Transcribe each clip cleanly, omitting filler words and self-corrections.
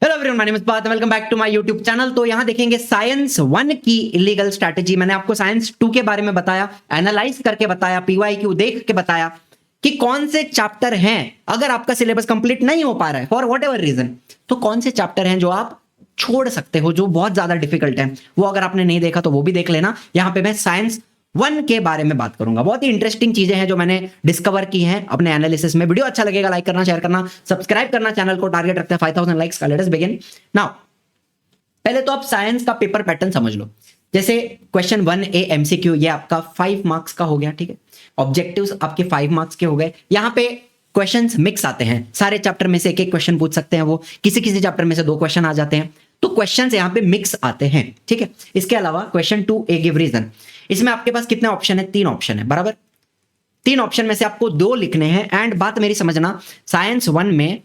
Hello everyone, my name is Parth, welcome back to my YouTube channel. तो यहाँ देखेंगे science 1 की इलीगल स्ट्रैटेजी। मैंने आपको साइंस 2 के बारे में बताया, एनालाइज करके बताया, पीवाईक्यू देख के बताया कि कौन से चैप्टर हैं। अगर आपका सिलेबस कंप्लीट नहीं हो पा रहा है फॉर वॉट एवर रीजन, तो कौन से चैप्टर हैं जो आप छोड़ सकते हो, जो बहुत ज्यादा डिफिकल्ट है। वो अगर आपने नहीं देखा तो वो भी देख लेना। यहाँ पे मैं साइंस 1 के बारे में बात करूंगा। बहुत ही इंटरेस्टिंग चीजें हैं जो मैंने डिस्कवर की हैं अपने एनालिसिस में। वीडियो अच्छा लगेगा लाइक करना, शेयर करना, सब्सक्राइब करना चैनल को। टारगेट रखते हैं 5000 लाइक्स का। Let us begin now. पहले तो आप साइंस का पेपर पैटर्न समझ लो। जैसे क्वेश्चन 1A एमसीक्यू, ये आपका 5 मार्क्स का हो गया, ठीक है। ऑब्जेक्टिव्स आपके 5 मार्क्स के हो गए। यहां पे क्वेश्चंस मिक्स आते हैं, सारे चैप्टर में से एक एक क्वेश्चन पूछ सकते हैं वो, किसी किसी चैप्टर में से 2 क्वेश्चन आ जाते हैं। तो क्वेश्चंस यहां पे मिक्स आते हैं, ठीक है। इसके अलावा क्वेश्चन 2A गिव रीजन, इसमें आपके पास कितने ऑप्शन है? 3 ऑप्शन है, बराबर। 3 ऑप्शन में से आपको 2 लिखने हैं। एंड बात मेरी समझना, साइंस 1 में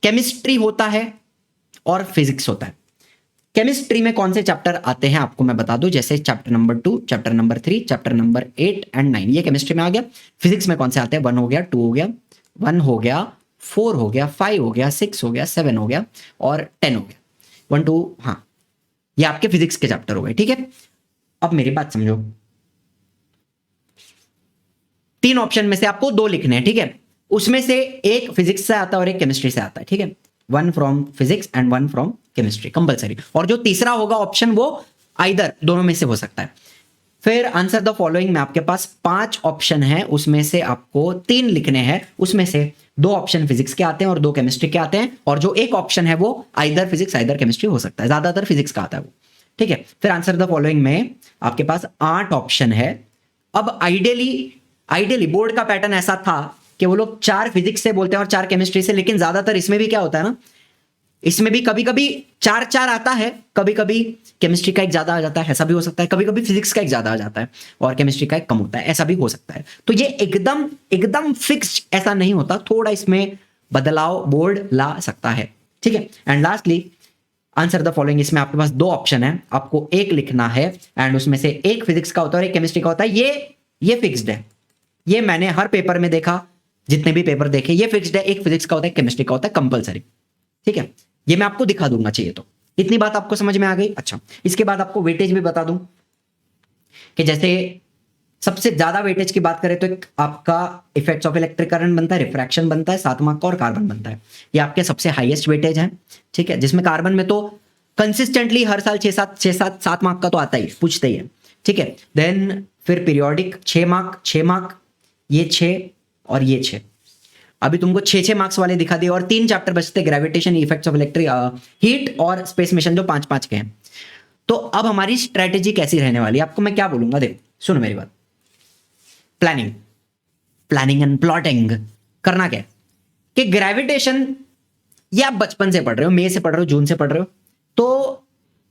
केमिस्ट्री होता है और फिजिक्स होता है। केमिस्ट्री में कौन से चैप्टर आते हैं आपको मैं बता दूं, जैसे chapter number 2, chapter number 3, chapter number 8 and 9, ये केमिस्ट्री में आ गया। फिजिक्स में कौन से आते हैं? 1 हो गया, 2 हो गया, 1 हो गया, 4 हो गया, 5 हो गया, 6 हो गया, 7 हो गया और 10 हो गया। 1 2, हाँ, ये आपके फिजिक्स के चैप्टर हो गए, ठीक है। अब मेरी बात समझो, 3 ऑप्शन में से आपको 2 लिखने हैं, ठीक है। उसमें से एक फिजिक्स से आता है और एक केमिस्ट्री से आता है, ठीक है। 1 from physics and 1 from chemistry compulsory. और जो तीसरा होगा ऑप्शन, वो आइदर दोनों में से हो सकता है। फिर आंसर द फॉलोइंग में आपके पास 5 ऑप्शन है, उसमें से आपको 3 लिखने हैं। उसमें से 2 ऑप्शन फिजिक्स के आते हैं और 2 केमिस्ट्री के आते हैं। और जो एक ऑप्शन है वो आइदर फिजिक्स आइदर केमिस्ट्री हो सकता है, ज्यादातर फिजिक्स का आता है वो, ठीक है। फिर आंसर द फॉलोइंग में आपके पास 8 ऑप्शन है। अब आइडियली बोर्ड का पैटर्न ऐसा था कि वो लोग 4 फिजिक्स से बोलते हैं और 4 केमिस्ट्री से, लेकिन ज्यादातर इसमें भी क्या होता है ना, इसमें भी कभी कभी 4-4 आता है, कभी कभी केमिस्ट्री का एक ज्यादा आ जाता है, ऐसा भी हो सकता है। कभी कभी फिजिक्स का एक ज्यादा आ जाता है और केमिस्ट्री का एक कम होता है, ऐसा भी हो सकता है। तो ये एकदम फिक्स्ड ऐसा नहीं होता, थोड़ा इसमें बदलाव बोर्ड ला सकता है, ठीक है। And lastly answer the following, इसमें आपके पास 2 ऑप्शन है, आपको एक लिखना है। एंड उसमें से एक फिजिक्स का होता है और एक केमिस्ट्री का होता है। ये फिक्स्ड है, ये मैंने हर पेपर में देखा, जितने भी पेपर देखे ये फिक्स्ड है। एक फिजिक्स का होता है, केमिस्ट्री का होता है कंपलसरी, ठीक है। ये मैं आपको दिखा दूंगा, चाहिए तो। इतनी बात आपको समझ में आ गई? अच्छा, इसके बाद आपको वेटेज भी बता दूं कि जैसे सबसे ज्यादा वेटेज की बात करें तो एक आपका इफेक्ट्स ऑफ इलेक्ट्रिक करंट बनता है, रिफ्रैक्शन बनता है, 7 मार्क का, और कार्बन बनता है। ये आपके सबसे हाईएस्ट वेटेज है, ठीक है। जिसमें कार्बन में तो कंसिस्टेंटली हर साल 7 मार्क का तो आता ही, पूछते ही है, ठीक है। देन फिर पीरियोडिक 6 मार्क, 6 मार्क, ये 6 और ये 6। अभी तुमको 6-6 मार्क्स वाले दिखा दिए और 3 चैप्टर बचते, gravitation, effects of electric, heat और स्पेस मिशन, जो 5-5 के हैं। तो अब हमारी स्ट्रेटेजी कैसी रहने वाली है, आपको मैं क्या बोलूंगा, देखो सुनो मेरी बात। प्लानिंग एंड प्लॉटिंग करना क्या है कि ग्रेविटेशन ये आप बचपन से पढ़ रहे हो, मई से पढ़ रहे हो, जून से पढ़ रहे हो, तो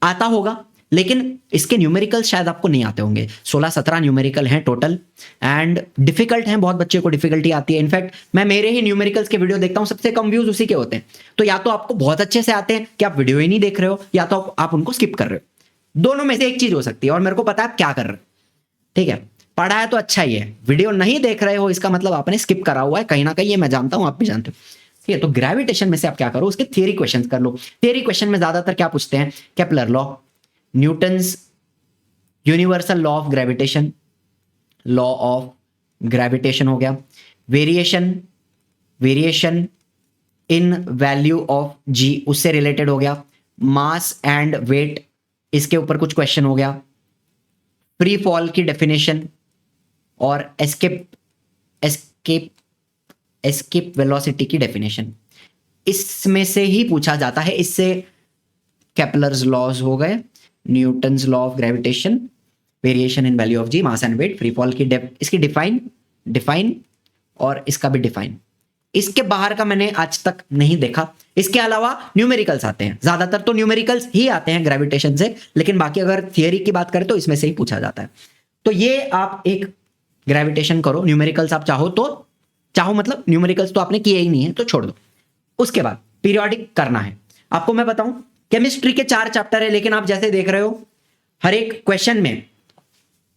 आता होगा। लेकिन इसके न्यूमेरिकल शायद आपको नहीं आते होंगे। 16-17 न्यूमेरिकल हैं टोटल एंड डिफिकल्ट हैं, बहुत बच्चे को डिफिकल्टी आती है। इनफैक्ट मैं मेरे ही न्यूमेरिकल्स के वीडियो देखता हूं, सबसे कम व्यूज उसी के होते हैं। तो या तो आपको बहुत अच्छे से आते हैं कि आप वीडियो ही नहीं देख रहे हो, या तो आप उनको स्किप कर रहे हो। दोनों में से एक चीज हो सकती है, और मेरे को पता है आप क्या कर रहे हो, ठीक है। पढ़ा है तो अच्छा ही है, वीडियो नहीं देख रहे हो इसका मतलब आपने स्किप करा हुआ है कहीं ना कहीं, ये मैं जानता हूं, आप भी जानते हो, ठीक है। तो ग्रेविटेशन में से आप क्या करो, उसके थियरी क्वेश्चन कर लो। थियरी क्वेश्चन में ज्यादातर क्या पूछते हैं? Kepler law, Newton's universal law of gravitation, law of gravitation हो गया, वेरिएशन इन वैल्यू ऑफ जी, उससे रिलेटेड हो गया, मास एंड वेट, इसके ऊपर कुछ क्वेश्चन हो गया, फ्री फॉल की डेफिनेशन, और एस्केप वेलोसिटी की डेफिनेशन, इसमें से ही पूछा जाता है। इससे केपलर्स लॉज हो गए, Newton's law of gravitation, variation in value of G, mass and weight, free fall की इसकी डिफाइन और इसका भी डिफाइन। इसके बाहर का मैंने आज तक नहीं देखा। इसके अलावा न्यूमेरिकल्स आते हैं, ज्यादातर तो न्यूमेरिकल्स ही आते हैं ग्रेविटेशन से, लेकिन बाकी अगर थियरी की बात करें तो इसमें से ही पूछा जाता है। तो ये आप एक ग्रेविटेशन करो, न्यूमेरिकल्स आप चाहो मतलब न्यूमेरिकल्स तो आपने किए ही नहीं है तो छोड़ दो। उसके बाद पीरियोडिक करना है आपको। मैं बताऊं, केमिस्ट्री के 4 चैप्टर है, लेकिन आप जैसे देख रहे हो हर एक क्वेश्चन में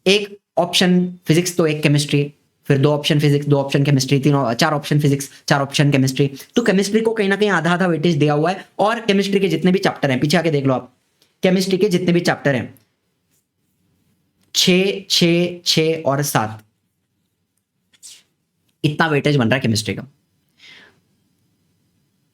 एक ऑप्शन फिजिक्स तो एक केमिस्ट्री, फिर 2 option physics, 2 option chemistry, 4 option physics, 4 option chemistry. तो केमिस्ट्री को कहीं ना कहीं आधा आधा वेटेज दिया हुआ है। और केमिस्ट्री के जितने भी चैप्टर हैं, पीछे आके देख लो आप, केमिस्ट्री के जितने भी चैप्टर हैं 6, 6, 6 और 7, इतना वेटेज बन रहा है केमिस्ट्री का।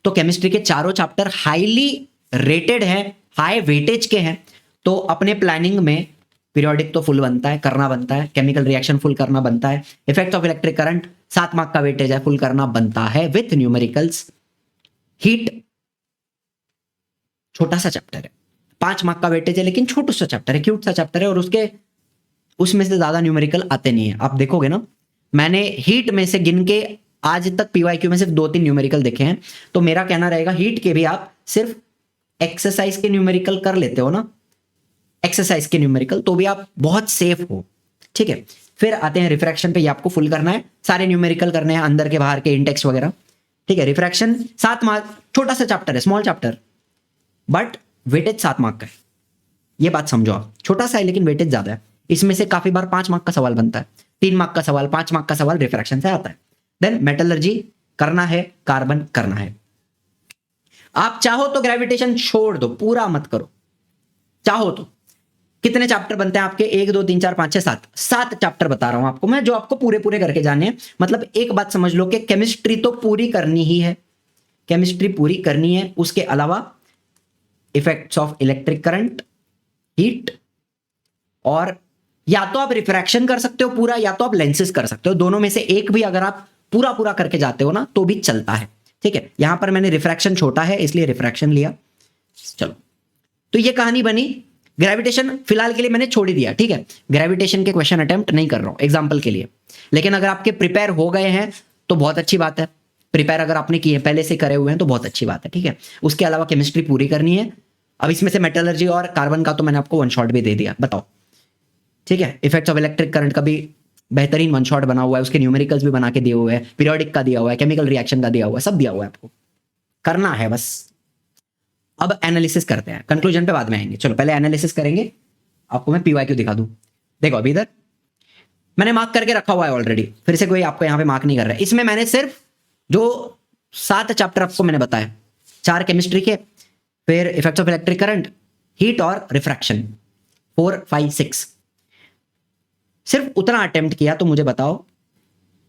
तो केमिस्ट्री के चारों चैप्टर हाईली रेटेड है, हाई वेटेज के हैं। तो अपने प्लानिंग में पीरियोडिक तो फुल बनता है, करना बनता है, केमिकल रिएक्शन फुल करना बनता है, effect of electric current 7 mark का वेटेज है, फुल करना बनता है विथ न्यूमेरिकल्स। हीट छोटा सा चैप्टर है, 5 मार्क का वेटेज है, लेकिन छोटा सा चैप्टर है, क्यूट सा चैप्टर है, और उसमें से ज्यादा न्यूमेरिकल आते नहीं है। आप देखोगे ना, मैंने हीट में से गिन के आज तक पीवाईक्यू में सिर्फ 2-3 न्यूमेरिकल देखे हैं। तो मेरा कहना रहेगा हीट के भी आप सिर्फ एक्सरसाइज के न्यूमेरिकल कर लेते हो ना, एक्सरसाइज के न्यूमेरिकल, तो भी आप बहुत सेफ हो, ठीक है। फिर आते हैं रिफ्रैक्शन पे, ये आपको फुल करना है, सारे न्यूमेरिकल करने हैं, अंदर के बाहर के इंडेक्स वगैरह, ठीक है। रिफ्रैक्शन 7 मार्क, छोटा सा चैप्टर है, small chapter, but weightage 7 mark का है। ये बात समझो आप, छोटा सा है लेकिन वेटेज ज्यादा है। इसमें से काफी बार 5 मार्क का सवाल बनता है, 3 मार्क का सवाल, 5 मार्क का सवाल रिफ्रैक्शन से आता है। देन मेटलर्जी करना है, कार्बन करना है। आप चाहो तो ग्रेविटेशन छोड़ दो, पूरा मत करो, चाहो तो। कितने चैप्टर बनते हैं आपके? 1, 2, 3, 4, 5, 6, 7 चैप्टर बता रहा हूं आपको मैं, जो आपको पूरे पूरे करके जाने हैं। मतलब एक बात समझ लो कि केमिस्ट्री तो पूरी करनी ही है, केमिस्ट्री पूरी करनी है। उसके अलावा effects of electric current, heat, और या तो आप रिफ्रैक्शन कर सकते हो पूरा, या तो आप लेंसेज कर सकते हो। दोनों में से एक भी अगर आप पूरा पूरा करके जाते हो ना, तो भी चलता है, ठीक है। यहां पर मैंने रिफ्रैक्शन छोटा है इसलिए रिफ्रैक्शन लिया। चलो, तो ये कहानी बनी। ग्रेविटेशन फिलहाल के लिए मैंने छोड़ ही दिया, ठीक है। ग्रेविटेशन के क्वेश्चन अटेम्प्ट नहीं कर रहा हूं एग्जाम्पल के लिए, लेकिन अगर आपके प्रिपेयर हो गए हैं तो बहुत अच्छी बात है। प्रिपेयर अगर आपने किए, पहले से करे हुए हैं, तो बहुत अच्छी बात है, ठीक है। उसके अलावा केमिस्ट्री पूरी करनी है। अब इसमें से मेटलर्जी और कार्बन का तो मैंने आपको 1 शॉट भी दे दिया, बताओ, ठीक है। इफेक्ट्स ऑफ इलेक्ट्रिक करंट का भी बेहतरीन 1 शॉट बना हुआ है, उसके न्यूमेरिकल्स भी बना के दिए हुए हैं, पीरियोडिक का दिया हुआ है, केमिकल रिएक्शन का दिया हुआ है, सब दिया हुआ है, आपको करना है बस। अब एनालिसिस करते हैं, कंक्लूजन पे बाद में आएंगे। चलो पहले एनालिसिस करेंगे, आपको मैं पीवाईक्यू दिखा दूं। देखो अभी इधर मैंने मार्क करके रखा हुआ है ऑलरेडी, फिर से कोई आपको यहाँ पे मार्क नहीं कर रहा है। इसमें मैंने सिर्फ जो 7 चैप्टर आपको मैंने बताया, 4 केमिस्ट्री के, फिर effects of electric current, heat और रिफ्रैक्शन, 4, 5, 6, सिर्फ उतना अटेम्प्ट किया। तो मुझे बताओ,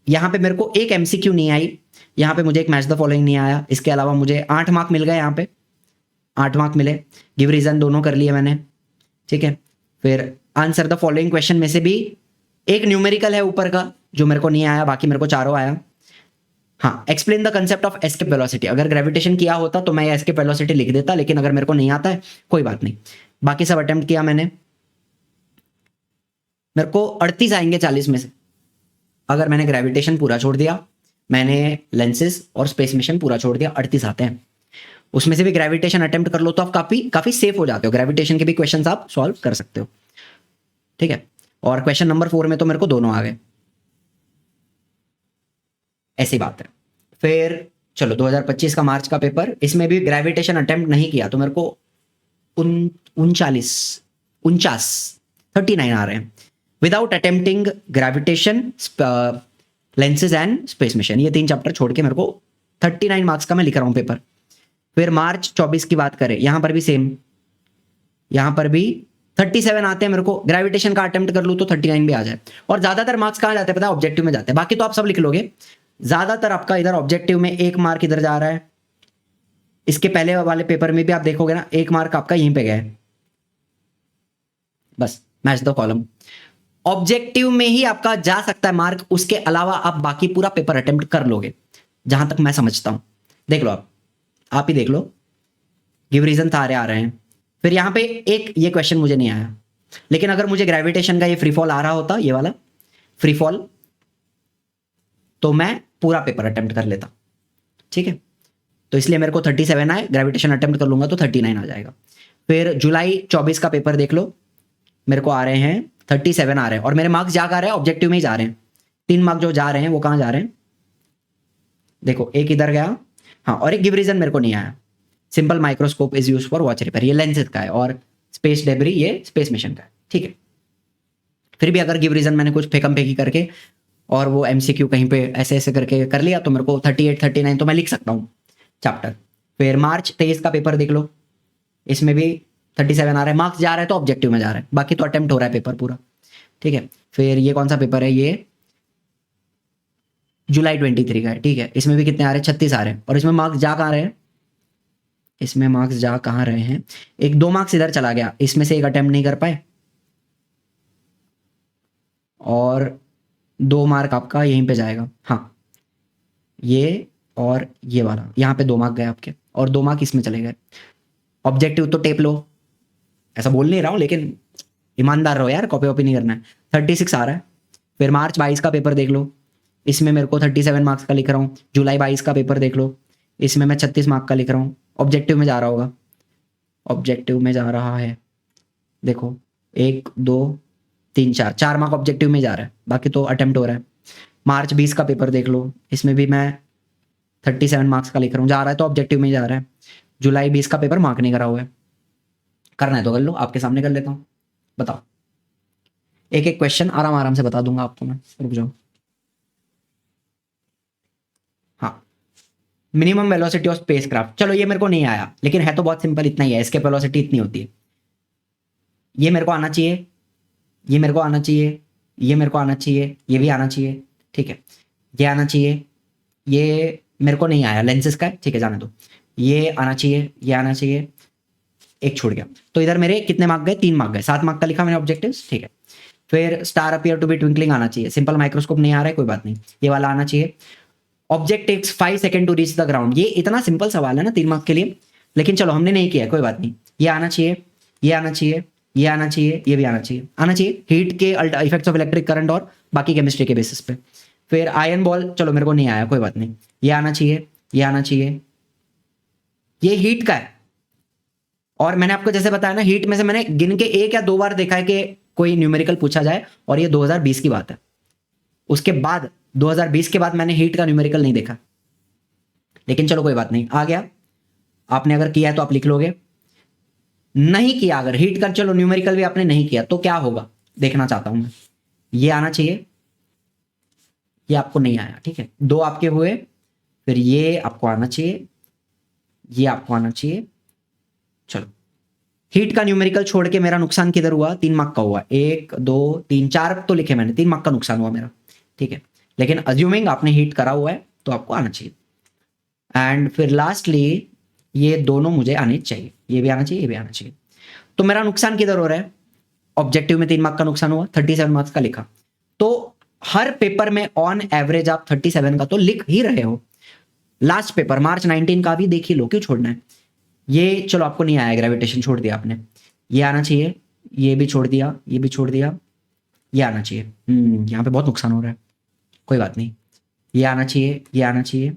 यहां पे मेरे को एक एमसीक्यू नहीं आई, यहां पे मुझे एक मैच द फॉलोइंग नहीं आया, इसके अलावा मुझे 8 मार्क मिल गए, यहां पे 8 मार्क मिले। गिव रीजन दोनों कर लिए मैंने, ठीक है। फिर आंसर द फॉलोइंग क्वेश्चन में से भी एक न्यूमेरिकल है ऊपर का जो मेरे को नहीं आया, बाकी मेरे को चारों आया। हाँ, explain the concept of escape velocity, अगर ग्रेविटेशन किया होता तो मैं एस्केप वेलोसिटी लिख देता, लेकिन अगर मेरे को नहीं आता है कोई बात नहीं, बाकी सब अटेम्प्ट किया मैंने। मेरे को 38 आएंगे 40 में से अगर मैंने ग्रेविटेशन पूरा छोड़ दिया, मैंने लेंसेज और स्पेस मिशन पूरा छोड़ दिया, 38 आते हैं। उसमें से भी ग्रेविटेशन अटेम्प्ट कर लो तो आप काफी सेफ हो जाते हो, ग्रेविटेशन के भी क्वेश्चंस आप सॉल्व कर सकते हो, ठीक है। और क्वेश्चन नंबर 4 में तो मेरे को दोनों आ गए, ऐसी बात है। फिर चलो 2025 का मार्च का पेपर, इसमें भी ग्रेविटेशन अटेम्प्ट नहीं किया तो मेरे को 39 आ रहे हैं without attempting gravitation, lenses and space mission. ये 3 चैप्टर छोड़ के मेरे को 39 मार्क्स का मैं लिख रहा हूं पेपर। फिर मार्च 24 की बात करें, यहां पर भी सेम, यहां पर भी 37 आते हैं मेरे को। ग्रेविटेशन का अटेम्प्ट कर लूं तो 39 भी आ जाए। और ज्यादातर मार्क्स कहां जाते हैं पता है? ऑब्जेक्टिव में जाते हैं। बाकी तो आप सब लिख लोगे, ज्यादातर आपका इधर ऑब्जेक्टिव में 1 मार्क इधर जा रहा है। इसके पहले वाले पेपर में भी आप देखोगे ना, 1 मार्क आपका यहीं पे गया है, बस मैच द कॉलम। ऑब्जेक्टिव में ही आपका जा सकता है मार्क, उसके अलावा आप बाकी पूरा पेपर अटेम्प्ट कर लोगे, जहां तक मैं समझता हूं। देख लो आप ही देख लो, गिव रीजन सारे आ रहे हैं। फिर यहां पे एक ये क्वेश्चन मुझे नहीं आया, लेकिन अगर मुझे ग्रेविटेशन का ये फ्री फॉल आ रहा होता, ये वाला फ्री फॉल, तो मैं पूरा पेपर अटेम्प्ट कर लेता, ठीक है। तो इसलिए मेरे को 37 आए, ग्रेविटेशन अटेम्प्ट कर लूंगा तो 39 आ जाएगा। फिर जुलाई 24 का पेपर देख लो, मेरे को आ रहे हैं 37 आ रहे हैं, और मेरे मार्क्स जा रहे हैं ऑब्जेक्टिव में ही जा रहे हैं। 3 मार्क्स जो जा रहे हैं वो कहां जा रहे हैं? देखो, एक इधर गया, हाँ, और एक गिव रीजन मेरे को नहीं आया। Simple microscope is used for watch repair, ये लेंसेज का है, और स्पेस डेब्री ये स्पेस मिशन का है, ठीक है। फिर भी अगर गिव रीजन मैंने कुछ फेकम फेंकी करके और वो MCQ कहीं पे ऐसे ऐसे करके कर लिया तो मेरे को 38 39 तो मैं लिख सकता हूँ चैप्टर। फिर मार्च 23 का पेपर देख लो, इसमें भी 37 आ रहा है, मार्क्स जा रहा है तो ऑब्जेक्टिव में जा रहा है, बाकी तो अटेम्प्ट हो रहा है पेपर पूरा, ठीक है। फिर ये कौन सा पेपर है, ये जुलाई 23 का है, ठीक है। इसमें भी कितने आ रहे हैं, 36 आ रहे हैं, और इसमें मार्क्स जा कहाँ रहे हैं, इसमें मार्क्स जा कहाँ रहे हैं, एक 2 मार्क्स इधर चला गया, इसमें से एक अटेम्प्ट नहीं कर पाए, और 2 मार्क आपका यहीं पे जाएगा, हाँ ये और ये वाला, यहाँ पे 2 मार्क गए आपके, और 2 मार्क इसमें चले गए। ऑब्जेक्टिव तो टेप लो, ऐसा बोल नहीं रहा हूँ, लेकिन ईमानदार रहो यार, कॉपी वॉपी नहीं करना है। 36 आ रहा है। फिर मार्च 22 का पेपर देख लो, इसमें मेरे को 37 मार्क्स का लिख रहा हूँ। जुलाई 22 का पेपर देख लो, इसमें मैं 36 मार्क का लिख रहा हूँ, ऑब्जेक्टिव में जा रहा होगा, ऑब्जेक्टिव में जा रहा है, देखो 1 2 3 4 मार्क ऑब्जेक्टिव में जा रहा है, बाकी तो अटेम्प्ट हो रहा है। मार्च 20 का पेपर देख लो, इसमें भी मैं 37 मार्क्स का लिख रहा हूँ, जा रहा है तो ऑब्जेक्टिव में जा रहा है। जुलाई 20 का पेपर मार्क नहीं करा हुआ है, करना है तो कर लो, आपके सामने कर लेता हूँ, बताओ। एक एक क्वेश्चन आराम आराम से बता दूंगा आपको मैं, रुक जाओ। हाँ, मिनिमम वेलोसिटी ऑफ स्पेसक्राफ्ट, चलो ये मेरे को नहीं आया, लेकिन है तो बहुत सिंपल, इतना ही है, एस्केप वेलोसिटी इतनी होती है। ये मेरे को आना चाहिए, ये मेरे को आना चाहिए, ये मेरे को आना चाहिए, ये भी आना चाहिए, ठीक है। ये आना चाहिए, ये मेरे को नहीं आया, लेंसेज का है, ठीक है जाने दो। ये आना चाहिए, ये आना चाहिए, एक छूट गया, तो इधर मेरे कितने मार्क गए, 3 मार्क गए, 7 मार्क का लिखा मैंने ऑब्जेक्टिव्स, ठीक है। फिर star appear to be twinkling आना चाहिए, सिंपल माइक्रोस्कोप नहीं आ रहा है, कोई बात नहीं, ये वाला आना चाहिए। Object takes 5 second to reach the ground, ये इतना सिंपल सवाल है ना 3 मार्क के लिए, लेकिन चलो हमने नहीं किया, कोई बात नहीं। ये आना चाहिए, ये आना चाहिए, ये आना चाहिए, ये भी आना चाहिए, आना चाहिए। हीट के इफेक्ट्स ऑफ इलेक्ट्रिक करंट और बाकी केमिस्ट्री के बेसिस पे। फिर आयरन बॉल, चलो मेरे को नहीं आया, कोई बात नहीं, ये आना चाहिए, ये आना चाहिए, ये हीट का है। और मैंने आपको जैसे बताया ना, हीट में से मैंने गिन के 1 या 2 बार देखा है कि कोई न्यूमेरिकल पूछा जाए, और ये 2020 की बात है। उसके बाद 2020 के बाद मैंने हीट का न्यूमेरिकल नहीं देखा, लेकिन चलो कोई बात नहीं, आ गया। आपने अगर किया है तो आप लिख लोगे, नहीं किया अगर हीट का, चलो न्यूमेरिकल भी आपने नहीं किया तो क्या होगा देखना चाहता हूं मैं। ये आना चाहिए, ये आपको नहीं आया, ठीक है, 2 आपके हुए। फिर ये आपको आना चाहिए, ये आपको आना चाहिए। चलो, हीट का न्यूमेरिकल छोड़ के मेरा नुकसान किधर हुआ, 3 मार्क का हुआ, 1 2 3 4 तो लिखे मैंने, 3 मार्क का नुकसान हुआ मेरा, ठीक है। लेकिन अज्यूमिंग आपने हीट करा हुआ है तो आपको आना चाहिए। एंड फिर लास्टली ये दोनों मुझे आने चाहिए, ये भी आना चाहिए, ये भी आना चाहिए। तो मेरा नुकसान किधर हो रहा है, ऑब्जेक्टिव में 3 मार्क का नुकसान हुआ, 37 मार्क्स का लिखा, तो हर पेपर में ऑन एवरेज आप 37 का तो लिख ही रहे हो। लास्ट पेपर मार्च 19 का भी देख ही लो, क्यों छोड़ना है। ये चलो आपको नहीं आया, ग्रेविटेशन छोड़ दिया आपने, ये आना चाहिए, ये भी छोड़ दिया, ये भी छोड़ दिया, ये आना चाहिए। यहाँ पे बहुत नुकसान हो रहा है, कोई बात नहीं, ये आना चाहिए, ये आना चाहिए,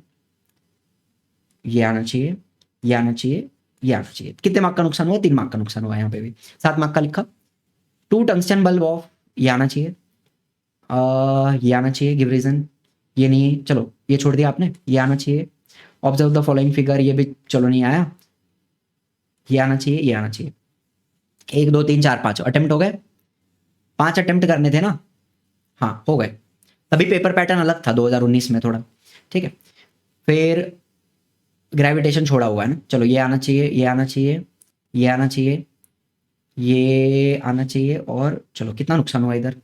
ये आना चाहिए, ये आना चाहिए, ये आना चाहिए। कितने मार्क का नुकसान हुआ, 3 मार्क का नुकसान हुआ, यहाँ पे भी 7 मार्क का लिखा। 2 टंगस्टन बल्ब ऑफ, ये आना चाहिए, ये आना चाहिए, गिव रीजन, ये नहीं है, चलो ये छोड़ दिया आपने, ये आना चाहिए। ऑब्जर्व द फॉलोइंग फिगर, ये भी चलो नहीं आया, ये आना चाहिए, ये आना चाहिए। 1 2 3 4 5 अटेम्प्ट हो गए, 5 अटेम्प्ट करने थे ना, हाँ हो गए। तभी पेपर पैटर्न अलग था 2019 में थोड़ा, ठीक है। फिर ग्रेविटेशन छोड़ा हुआ है ना, चलो ये आना चाहिए, ये आना चाहिए, ये आना चाहिए, ये आना चाहिए, और चलो कितना नुकसान हुआ इधर,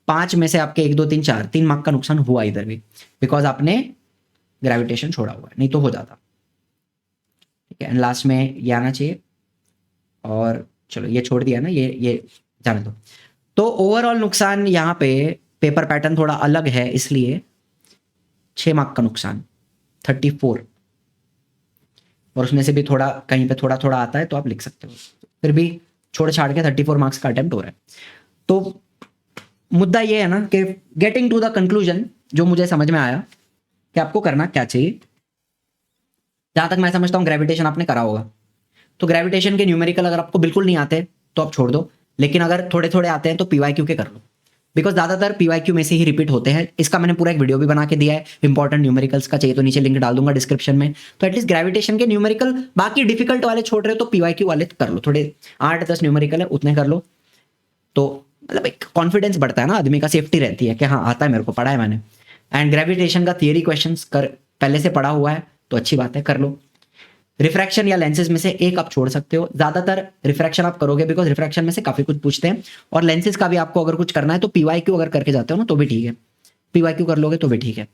5 में से आपके 1 2 3 4 3 मार्क का नुकसान हुआ इधर भी, बिकॉज आपने ग्रेविटेशन छोड़ा हुआ है, नहीं तो हो जाता, ठीक है। एंड लास्ट में ये आना चाहिए, और चलो ये छोड़ दिया ना, ये जाने दो। तो ओवरऑल नुकसान यहाँ पे पेपर पैटर्न थोड़ा अलग है, इसलिए 6 मार्क का नुकसान 34, और उसमें से भी थोड़ा कहीं पे थोड़ा थोड़ा आता है तो आप लिख सकते हो, फिर भी छोड़ छाड़ के 34 मार्क्स का अटेम्प्ट हो रहा है। तो मुद्दा ये है ना कि गेटिंग टू द कंक्लूजन, जो मुझे समझ में आया कि आपको करना क्या चाहिए, जहां तक मैं समझता हूँ ग्रेविटेशन आपने करा होगा, तो ग्रेविटेशन के न्यूमेरिकल अगर आपको बिल्कुल नहीं आते तो आप छोड़ दो, लेकिन अगर थोड़े थोड़े आते हैं तो पीवाईक्यू के कर लो, बिकॉज ज़्यादातर पीवाईक्यू में से ही रिपीट होते हैं। इसका मैंने पूरा एक वीडियो भी बना के दिया है इंपॉर्टेंट न्यूमेरिकल्स का, चाहिए तो नीचे लिंक डाल दूंगा डिस्क्रिप्शन में। तो एटलीस्ट ग्रेविटेशन के न्यूमेरिकल, बाकी डिफिकल्ट वाले छोड़ रहे हो तो पीवाईक्यू वाले कर लो, थोड़े 8-10 न्यूमेरिकल है उतने कर लो, तो मतलब एक कॉन्फिडेंस बढ़ता है ना आदमी का, सेफ्टी रहती है कि हाँ आता है मेरे को, पढ़ा है मैंने। एंड ग्रेविटेशन का थियरी क्वेश्चंस कर पहले से पढ़ा हुआ है तो अच्छी बात है, कर लो। रिफ्रैक्शन या लेंसेज में से एक आप छोड़ सकते हो, ज्यादातर रिफ्रैक्शन आप करोगे बिकॉज रिफ्रैक्शन में से काफी कुछ पूछते हैं, और लेंसेज का भी आपको अगर कुछ करना है तो पीवाईक्यू अगर करके जाते हो ना तो भी ठीक है, पीवाईक्यू कर लोगे तो भी ठीक है।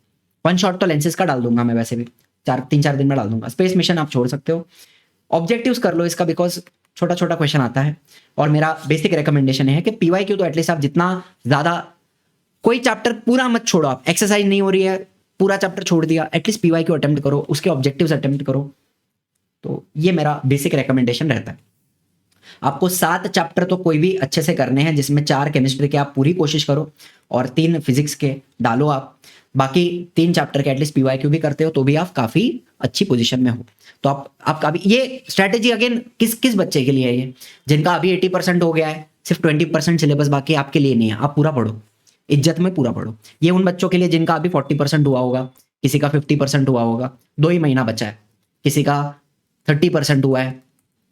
वन शॉट तो लेंसेज का डाल दूंगा मैं, वैसे भी 3-4 दिन में डाल दूंगा। स्पेस मिशन आप छोड़ सकते हो। ऑब्जेक्टिव्स कर लो इसका बिकॉज छोटा छोटा क्वेश्चन आता है, और मेरा बेसिक रिकमेंडेशन है कि पीवाईक्यू तो एटलीस्ट आप जितना ज्यादा, कोई चैप्टर पूरा मत छोड़ो, आप एक्सरसाइज नहीं हो रही है पूरा चैप्टर छोड़ दिया, एटलीस्ट पीवाईक्यू अटेम्प्ट करो, उसके ऑब्जेक्टिव्स अटेम्प्ट करो। तो ये मेरा बेसिक रिकमेंडेशन रहता है। आपको 7 चैप्टर तो कोई भी अच्छे से करने हैं, जिसमें 4 केमिस्ट्री के आप पूरी कोशिश करो और 3 फिजिक्स के डालो आप, बाकी 3 चैप्टर के एटलीस्ट पीवाईक्यू भी करते हो तो भी आप काफी अच्छी पोजीशन में हो। तो आप काफी, ये स्ट्रेटेजी अगेन किस बच्चे के लिए है ये, जिनका अभी 80% हो गया है, सिर्फ 20% सिलेबस बाकी, आपके लिए नहीं है। आप पूरा पढ़ो, इज्जत में पूरा पढ़ो। ये उन बच्चों के लिए जिनका अभी 40% हुआ होगा, किसी का 50% हुआ होगा, 2 ही महीना बचा है, किसी का 30% हुआ है,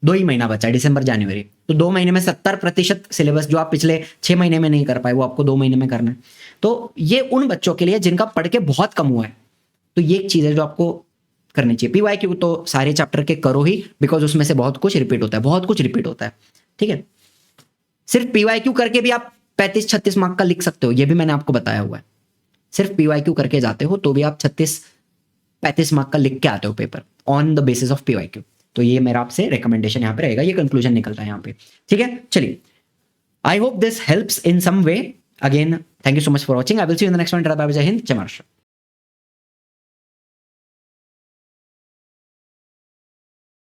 2 ही महीना बचा है, दिसंबर जनवरी, तो 2 महीने में 70% सिलेबस जो आप पिछले 6 महीने में नहीं कर पाए वो आपको 2 महीने में करना है। तो ये उन बच्चों के लिए जिनका पढ़ के बहुत कम हुआ है, तो ये एक चीज़ है जो आपको करनी चाहिए। पीवाईक्यू तो सारे चैप्टर के करो ही, बिकॉज उसमें से बहुत कुछ रिपीट होता है, बहुत कुछ रिपीट होता है, ठीक है। सिर्फ पीवाईक्यू करके भी आप 35-36 मार्क का लिख सकते हो, ये भी मैंने आपको बताया हुआ है। सिर्फ पीवाईक्यू करके जाते हो तो भी आप 36-35 मार्क का लिख के आते हो paper on the basis of PYQ. तो ये मेरा आपसे रिकमेंडेशन यहाँ पे रहेगा, ये कंक्लूजन निकलता है यहाँ पे, ठीक है। चलिए, I hope this helps in some way. Again thank you so much for watching, I will see you in the next one. जय हिंद, जय महाराष्ट्र।